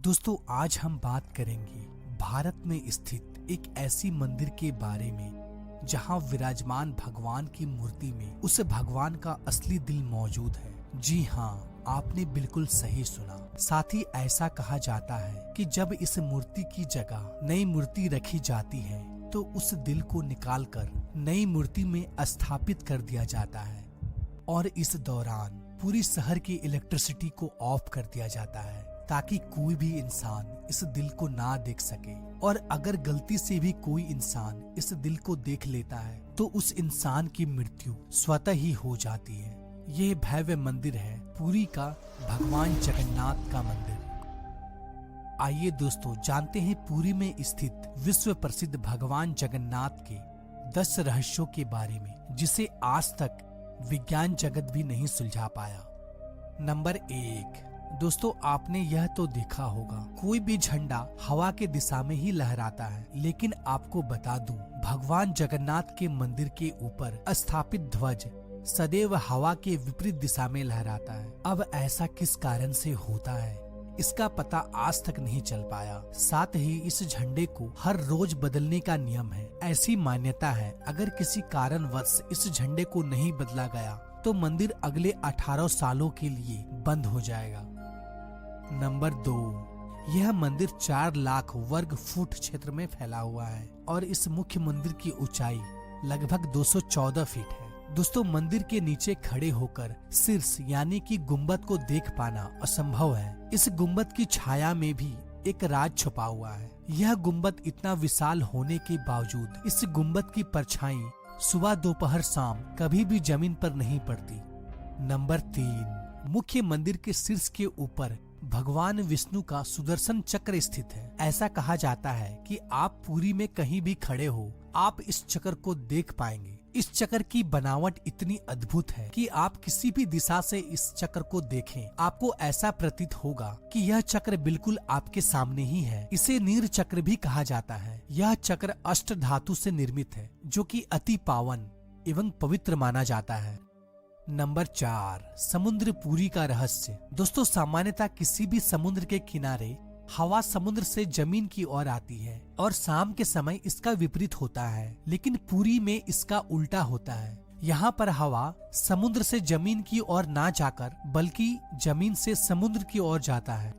दोस्तों आज हम बात करेंगे भारत में स्थित एक ऐसी मंदिर के बारे में जहां विराजमान भगवान की मूर्ति में उस भगवान का असली दिल मौजूद है। जी हाँ, आपने बिल्कुल सही सुना। साथ ही ऐसा कहा जाता है कि जब इस मूर्ति की जगह नई मूर्ति रखी जाती है तो उस दिल को निकालकर नई मूर्ति में स्थापित कर दिया जाता है और इस दौरान पूरी शहर की इलेक्ट्रिसिटी को ऑफ कर दिया जाता है ताकि कोई भी इंसान इस दिल को ना देख सके। और अगर गलती से भी कोई इंसान इस दिल को देख लेता है तो उस इंसान की मृत्यु स्वतः ही हो जाती है। यह भव्य मंदिर है पुरी का भगवान जगन्नाथ का मंदिर। आइए दोस्तों जानते हैं पुरी में स्थित विश्व प्रसिद्ध भगवान जगन्नाथ के 10 रहस्यों के बारे में जिसे आज तक विज्ञान जगत भी नहीं सुलझा पाया। नंबर 1, दोस्तों आपने यह तो देखा होगा कोई भी झंडा हवा के दिशा में ही लहराता है, लेकिन आपको बता दूं भगवान जगन्नाथ के मंदिर के ऊपर स्थापित ध्वज सदैव हवा के विपरीत दिशा में लहराता है। अब ऐसा किस कारण से होता है इसका पता आज तक नहीं चल पाया। साथ ही इस झंडे को हर रोज बदलने का नियम है। ऐसी मान्यता है अगर किसी कारणवश इस झंडे को नहीं बदला गया तो मंदिर अगले 18 सालों के लिए बंद हो जाएगा। नंबर 2, यह मंदिर 4 लाख वर्ग फुट क्षेत्र में फैला हुआ है और इस मुख्य मंदिर की ऊंचाई लगभग 214 फीट है। दोस्तों मंदिर के नीचे खड़े होकर शीर्ष यानी कि गुम्बद को देख पाना असंभव है। इस गुम्बद की छाया में भी एक राज छुपा हुआ है। यह गुम्बद इतना विशाल होने के बावजूद इस गुम्बद की परछाई सुबह दोपहर शाम कभी भी जमीन पर नहीं पड़ती। नंबर 3, मुख्य मंदिर के शीर्ष के ऊपर भगवान विष्णु का सुदर्शन चक्र स्थित है। ऐसा कहा जाता है कि आप पुरी में कहीं भी खड़े हो आप इस चक्र को देख पाएंगे। इस चक्र की बनावट इतनी अद्भुत है कि आप किसी भी दिशा से इस चक्र को देखें आपको ऐसा प्रतीत होगा कि यह चक्र बिल्कुल आपके सामने ही है। इसे नीर चक्र भी कहा जाता है। यह चक्र अष्ट धातु से निर्मित है जो कि अति पावन एवं पवित्र माना जाता है। नंबर 4, समुद्र पुरी का रहस्य। दोस्तों सामान्यतः किसी भी समुद्र के किनारे हवा समुद्र से जमीन की ओर आती है और शाम के समय इसका विपरीत होता है, लेकिन पुरी में इसका उल्टा होता है। यहाँ पर हवा समुद्र से जमीन की ओर ना जाकर बल्कि जमीन से समुद्र की ओर जाता है।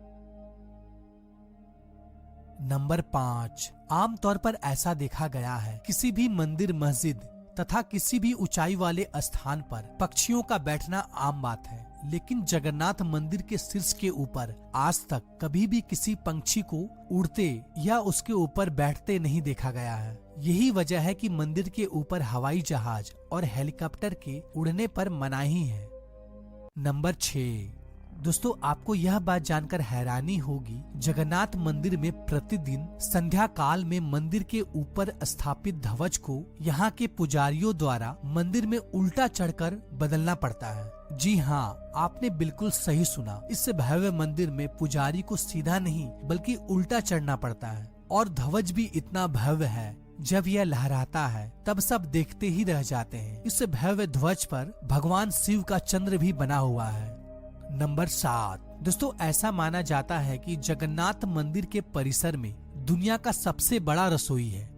नंबर 5, आमतौर पर ऐसा देखा गया है किसी भी मंदिर मस्जिद तथा किसी भी ऊंचाई वाले स्थान पर पक्षियों का बैठना आम बात है, लेकिन जगन्नाथ मंदिर के शीर्ष के ऊपर आज तक कभी भी किसी पंछी को उड़ते या उसके ऊपर बैठते नहीं देखा गया है। यही वजह है कि मंदिर के ऊपर हवाई जहाज और हेलीकॉप्टर के उड़ने पर मनाही है। नंबर 6, दोस्तों आपको यह बात जानकर हैरानी होगी जगन्नाथ मंदिर में प्रतिदिन संध्या काल में मंदिर के ऊपर स्थापित ध्वज को यहाँ के पुजारियों द्वारा मंदिर में उल्टा चढ़कर बदलना पड़ता है। जी हाँ, आपने बिल्कुल सही सुना। इस भव्य मंदिर में पुजारी को सीधा नहीं बल्कि उल्टा चढ़ना पड़ता है और ध्वज भी इतना भव्य है जब यह लहराता है तब सब देखते ही रह जाते हैं। इस भव्य ध्वज पर भगवान शिव का चंद्र भी बना हुआ है। नंबर 7, दोस्तों ऐसा माना जाता है कि जगन्नाथ मंदिर के परिसर में दुनिया का सबसे बड़ा रसोई है।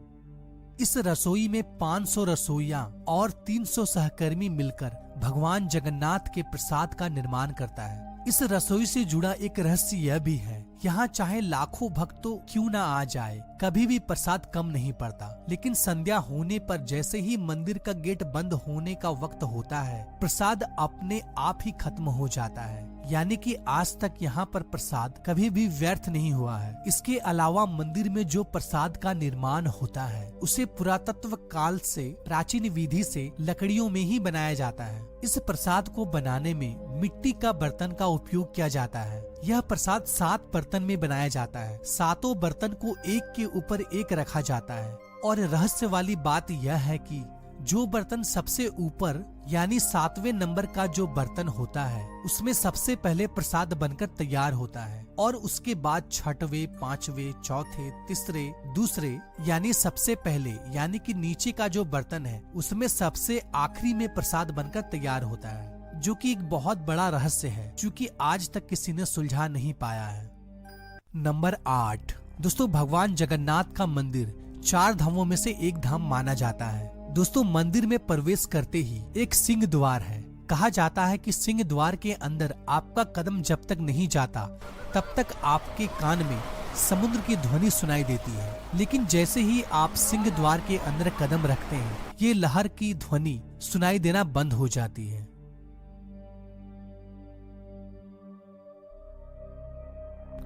इस रसोई में 500 रसोइया और 300 सहकर्मी मिलकर भगवान जगन्नाथ के प्रसाद का निर्माण करता है। इस रसोई से जुड़ा एक रहस्य यह भी है, यहाँ चाहे लाखों भक्त तो क्यों ना आ जाए कभी भी प्रसाद कम नहीं पड़ता, लेकिन संध्या होने पर जैसे ही मंदिर का गेट बंद होने का वक्त होता है प्रसाद अपने आप ही खत्म हो जाता है। यानी कि आज तक यहाँ पर प्रसाद कभी भी व्यर्थ नहीं हुआ है। इसके अलावा मंदिर में जो प्रसाद का निर्माण होता है उसे पुरातत्व काल से प्राचीन विधि से लकड़ियों में ही बनाया जाता है। इस प्रसाद को बनाने में मिट्टी का बर्तन का उपयोग किया जाता है। यह प्रसाद 7 बर्तन में बनाया जाता है। 7 बर्तन को एक के ऊपर एक रखा जाता है और रहस्य वाली बात यह है कि जो बर्तन सबसे ऊपर यानी 7वें नंबर का जो बर्तन होता है उसमें सबसे पहले प्रसाद बनकर तैयार होता है और उसके बाद 6वें, 5वें, चौथे, तीसरे, दूसरे यानी सबसे पहले यानी कि नीचे का जो बर्तन है उसमें सबसे आखिरी में प्रसाद बनकर तैयार होता है, जो कि एक बहुत बड़ा रहस्य है क्योंकि आज तक किसी ने सुलझा नहीं पाया है। नंबर 8, दोस्तों भगवान जगन्नाथ का मंदिर 4 धामों में से एक धाम माना जाता है। दोस्तों मंदिर में प्रवेश करते ही एक सिंह द्वार है। कहा जाता है कि सिंह द्वार के अंदर आपका कदम जब तक नहीं जाता तब तक आपके कान में समुद्र की ध्वनि सुनाई देती है, लेकिन जैसे ही आप सिंह द्वार के अंदर कदम रखते हैं ये लहर की ध्वनि सुनाई देना बंद हो जाती है।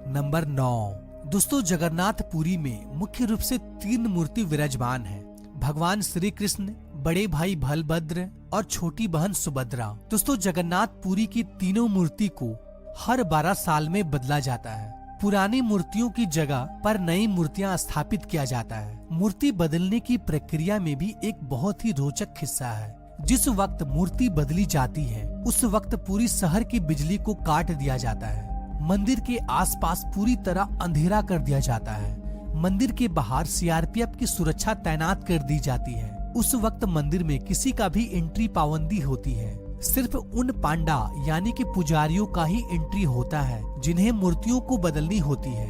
नंबर 9, दोस्तों जगन्नाथपुरी में मुख्य रूप से 3 मूर्ति विराजमान है। भगवान श्री कृष्ण, बड़े भाई बलभद्र और छोटी बहन सुभद्रा। दोस्तों जगन्नाथपुरी की तीनों मूर्ति को हर 12 साल में बदला जाता है। पुरानी मूर्तियों की जगह पर नई मूर्तियां स्थापित किया जाता है। मूर्ति बदलने की प्रक्रिया में भी एक बहुत ही रोचक हिस्सा है। जिस वक्त मूर्ति बदली जाती है उस वक्त पूरी शहर की बिजली को काट दिया जाता है। मंदिर के आसपास पूरी तरह अंधेरा कर दिया जाता है। मंदिर के बाहर सीआरपीएफ की सुरक्षा तैनात कर दी जाती है। उस वक्त मंदिर में किसी का भी एंट्री पाबंदी होती है। सिर्फ उन पांडा यानी कि पुजारियों का ही एंट्री होता है जिन्हें मूर्तियों को बदलनी होती है।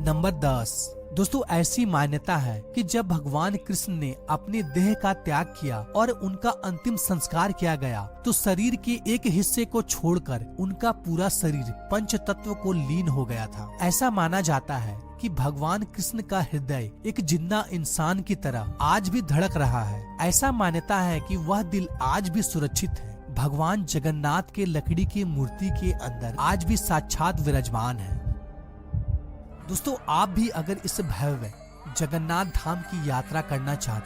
नंबर 10, दोस्तों ऐसी मान्यता है कि जब भगवान कृष्ण ने अपने देह का त्याग किया और उनका अंतिम संस्कार किया गया तो शरीर के एक हिस्से को छोड़कर उनका पूरा शरीर पंच तत्व को लीन हो गया था। ऐसा माना जाता है कि भगवान कृष्ण का हृदय एक जिंदा इंसान की तरह आज भी धड़क रहा है। ऐसा मान्यता है कि वह दिल आज भी सुरक्षित है। भगवान जगन्नाथ के लकड़ी की मूर्ति के अंदर आज भी साक्षात विराजमान है। दोस्तों आप भी अगर इस भव्य जगन्नाथ धाम की यात्रा करना चाहते